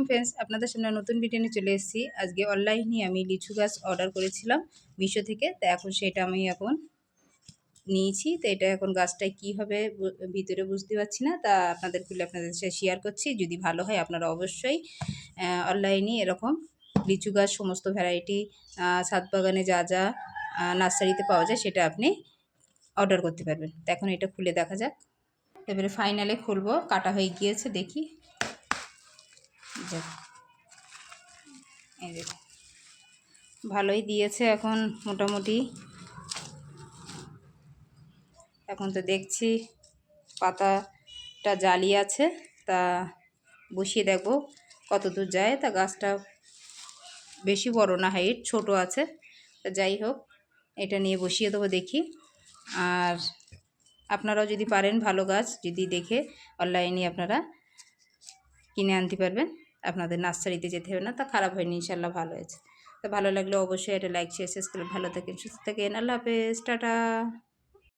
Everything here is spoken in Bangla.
ফ্রেন্ডস, আপনাদের সামনে নতুন ভিডিও নিয়ে চলে এসেছি। আজকে অনলাইনে আমি লিচু গাছ অর্ডার করেছিলাম মিশো থেকে। তো এখন সেটা আমি নিয়েছি। তো এটা এখন গাছটায় কী হবে ভিতরে বুঝতে পারছি না। তা আপনাদের সাথে শেয়ার করছি। যদি ভালো হয় আপনারা অবশ্যই অনলাইনে এরকম লিচু গাছ সমস্ত ভ্যারাইটি ছাদ বাগানে যা যা নার্সারিতে পাওয়া যায় সেটা আপনি অর্ডার করতে পারবেন। তো এখন এটা খুলে দেখা যাক। এবারে ফাইনালে খুলবো। কাটা হয়ে গিয়েছে, দেখি। এই দেখুন, ভালোই দিয়েছে। এখন মোটামুটি এখন তো দেখছি পাতাটা জালি আছে। তা বসিয়ে দেখব কত দূর যায়। তা গাছটা বেশি বড় না, হাইট ছোট আছে। তা যাই হোক, এটা নিয়ে বসিয়ে দেবো, দেখি। আর আপনারাও যদি পারেন ভালো গাছ যদি দেখে অনলাইনে আপনারা কিনে আনতে পারবেন। আপনাদের নার্সারিতে যেতে হবে না। তা খারাপ হয়নি, ইনশাল্লাহ ভালো হয়েছে। তো ভালো লাগলে অবশ্যই এটা লাইক শেয়ার সাবস্ক্রাইব। ভালো থাকেন, সুস্থ থাকেন। আল্লাহ হাফেজ, টাটা।